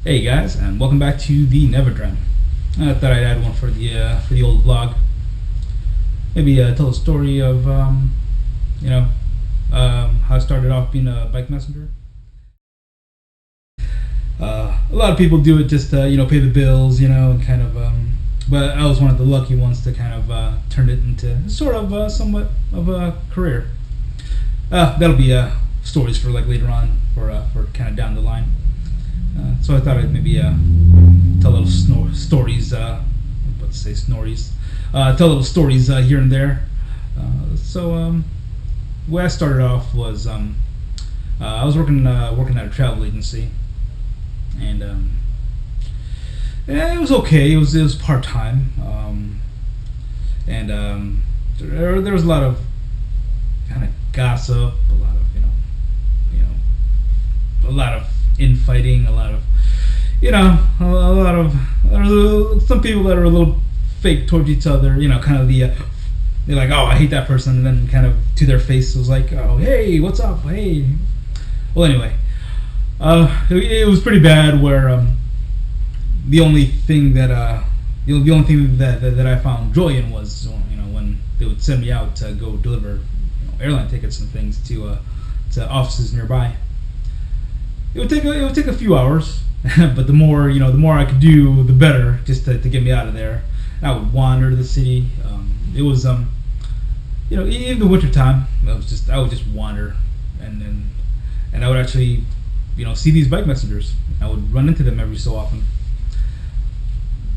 Hey guys, and welcome back to the Never Dream. I thought I'd add one for the old vlog. Maybe tell a story of how I started off being a bike messenger. A lot of people do it just to pay the bills, and kind of. But I was one of the lucky ones to kind of turn it into sort of somewhat of a career. That'll be stories for like later on, for kind of down the line. So I thought I'd maybe tell little stories. Let's say snories. Tell little stories here and there. The way I started off was I was working at a travel agency, and it was okay. It was part time, and there was a lot of kind of gossip, a lot of a lot of infighting, a lot of there's some people that are a little fake towards each other, kind of they're like, oh, I hate that person, and then kind of to their face was like, oh, hey, what's up, hey. Well, anyway, it was pretty bad, where the only thing that I found joy in was when they would send me out to go deliver airline tickets and things to offices nearby. It would take a few hours, but the more I could do, the better, just to get me out of there. And I would wander the city. It was in the winter time, I would just wander, and I would actually see these bike messengers. I would run into them every so often,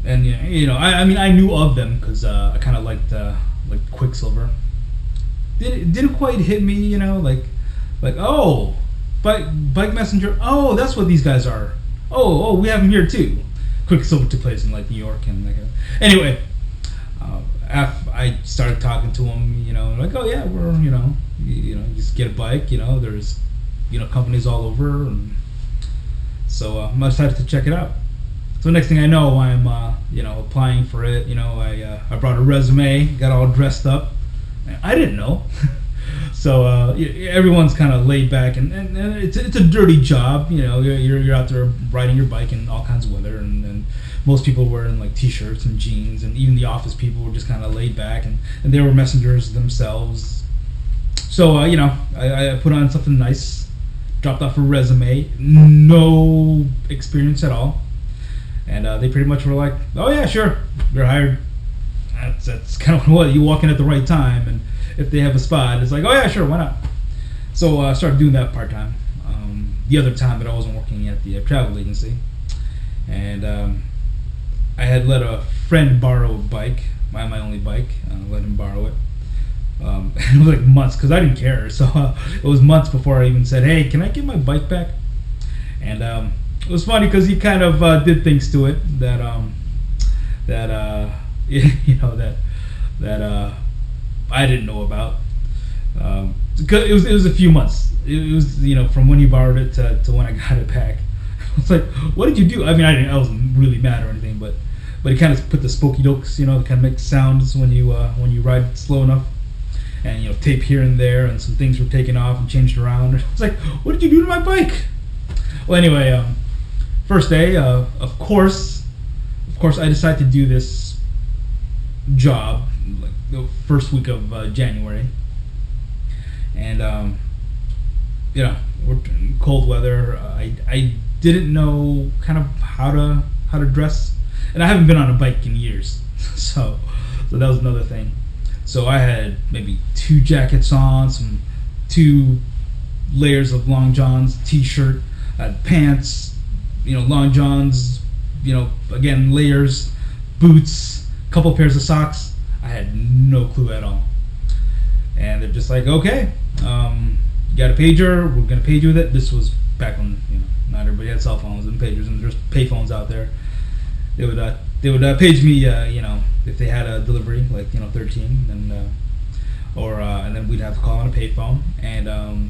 and I knew of them because I kind of liked Quicksilver. It didn't quite hit me, like oh. Bike messenger. Oh, that's what these guys are. Oh, we have them here too. Quicksilver took place in like New York and like. Anyway, after I started talking to them, like, oh yeah, we're just get a bike. There's companies all over, and so I decided to check it out. So next thing I know, I'm applying for it. I brought a resume, got all dressed up. I didn't know. So everyone's kind of laid back, and it's a dirty job. You're out there riding your bike in all kinds of weather, and most people were in like t-shirts and jeans, and even the office people were just kind of laid back, and they were messengers themselves. So I put on something nice, dropped off a resume, no experience at all, and they pretty much were like, oh yeah, sure, you're hired. That's kind of what you walk in at the right time, and if they have a spot, it's like, oh yeah, sure, why not? So I started doing that part time. The other time that I wasn't working at the travel agency, and I had let a friend borrow a bike, my only bike. Let him borrow it. It was like months because I didn't care. So it was months before I even said, hey, can I get my bike back? And it was funny because he kind of did things to it that I didn't know about. Because it was a few months. It was from when he borrowed it to when I got it back. I was like, what did you do? I mean, I wasn't really mad or anything, but he kind of put the spooky dokes, that kind of make sounds when you ride slow enough, and tape here and there, and some things were taken off and changed around. I was like, what did you do to my bike? Well, anyway, first day, of course, I decided to do this job like the first week of January, and we're in cold weather. I didn't know kind of how to dress, and I haven't been on a bike in years, so that was another thing. So I had maybe 2 jackets on, some 2 layers of long johns, t-shirt, I had pants, long johns, again layers, boots, couple pairs of socks. I had no clue at all, and they're just like, okay, you got a pager, we're gonna page you with it. This was back when not everybody had cell phones and pagers, and there's pay phones out there. They would page me, if they had a delivery like 13, and then we'd have to call on a payphone, and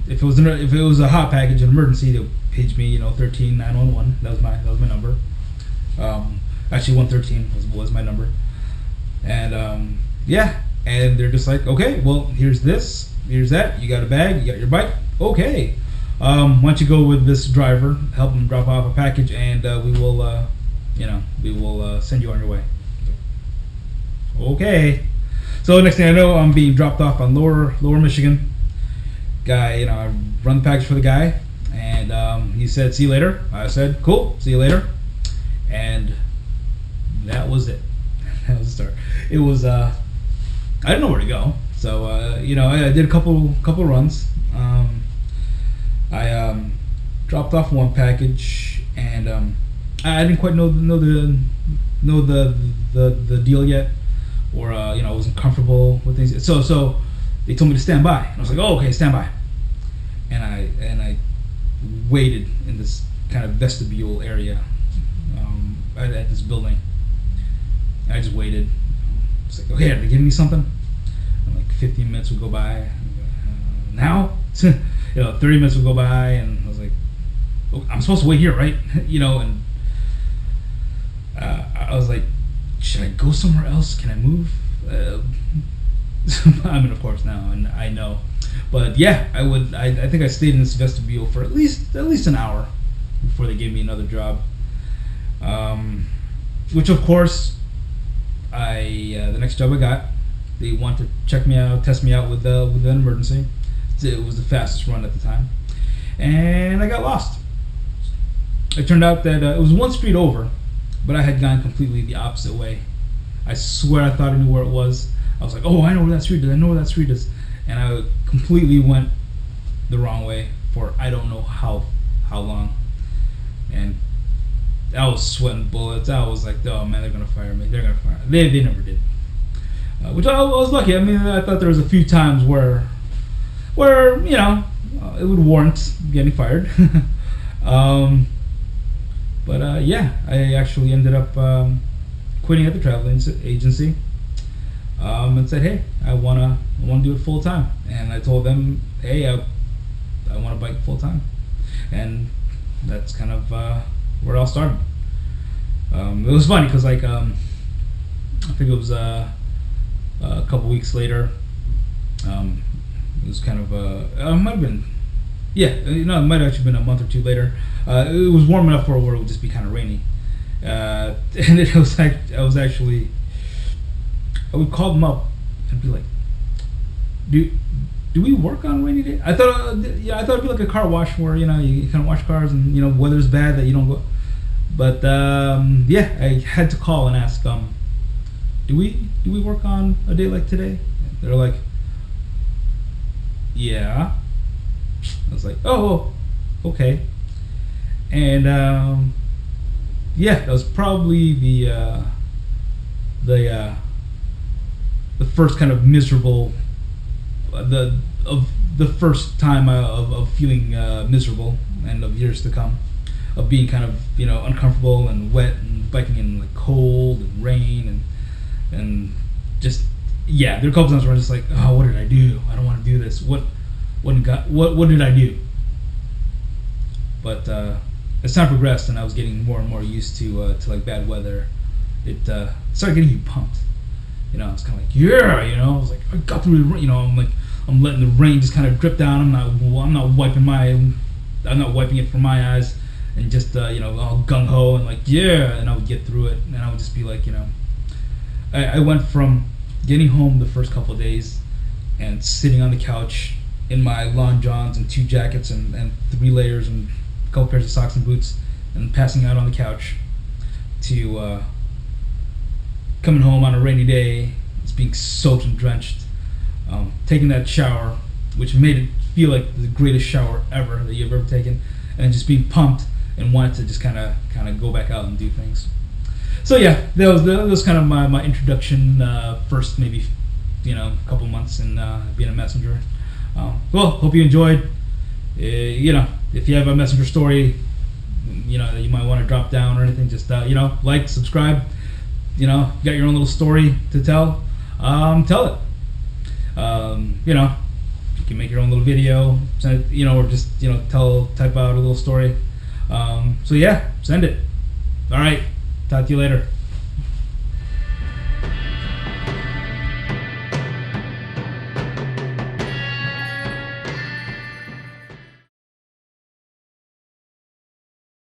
if it was a hot package, an emergency, they would page me 13 911. That was my number. Actually 113 was my number. And and they're just like, okay, well, here's this, here's that, you got a bag, you got your bike, okay, Why don't you go with this driver, help him drop off a package, and we will send you on your way. Okay. So next thing I know, I'm being dropped off on Lower Michigan. Guy, I run the package for the guy, and he said, "See you later." I said, "Cool, see you later," and that was it. That was the start. It was I didn't know where to go, so I did a couple runs. I dropped off one package, and I didn't quite know the deal yet, or I wasn't comfortable with things. So they told me to stand by. And I was like, "Oh, okay, stand by." And I waited in this kind of vestibule area at this building. And I just waited. It's like, "Okay, are they giving me something?" And like 15 minutes would go by. Now, 30 minutes would go by, and I was like, "Oh, I'm supposed to wait here, right?" And I was like, "Should I go somewhere else? Can I move?" I mean, of course now, and I know, but yeah, I would. I think I stayed in this vestibule for at least an hour before they gave me another job. Which of course, the next job I got, they wanted to check me out, test me out with an emergency. It was the fastest run at the time, and I got lost. It turned out that it was one street over, but I had gone completely the opposite way. I swear I thought I knew where it was. I was like, "Oh, I know where that street is. I know where that street is," and I completely went the wrong way for I don't know how long, and I was sweating bullets. I was like, "Oh man, they're gonna fire me. They're gonna fire me." They never did, which I was lucky. I mean, I thought there was a few times where it would warrant getting fired. But yeah, I actually ended up quitting at the travel agency, and said, "Hey, I wanna do it full time." And I told them, "Hey, I want to bike full time," and that's kind of where it all started. It was funny because I think it was a couple weeks later. It was kind of it might have been, it might have actually been a month or two later. It was warm enough for where it would just be kind of rainy, and it was like I would call them up and be like, "Do we work on rainy day?" I thought it'd be like a car wash where you kind of wash cars, and weather's bad that you don't go. But I had to call and ask, "Do we work on a day like today?" They're like, "Yeah." I was like, "Oh, okay." And that was probably the first kind of miserable, the first time of feeling miserable, and of years to come, of being kind of uncomfortable and wet and biking in like cold and rain and just there are a couple times where I'm just like, "Oh, what did I do? I don't want to do this. What did I do?" But as time progressed and I was getting more and more used to like bad weather, it started getting you pumped. It's kind of like, I was like, I got through the rain. I'm letting the rain just kind of drip down. I'm not wiping it from my eyes, and just all gung ho and like, and I would get through it, and I would just be like, I went from getting home the first couple of days and sitting on the couch in my lawn johns and 2 jackets and 3 layers and a couple pairs of socks and boots, and passing out on the couch, to coming home on a rainy day, it's being soaked and drenched, taking that shower, which made it feel like the greatest shower ever that you've ever taken, and just being pumped and wanted to just kind of go back out and do things. So yeah, that was kind of my introduction, first maybe couple months in being a messenger. Well, hope you enjoyed. If you have a messenger story, that you might want to drop down or anything, just like, subscribe. You got your own little story to tell. Tell it. You can make your own little video, send it, or just type out a little story. So yeah, send it. All right, talk to you later.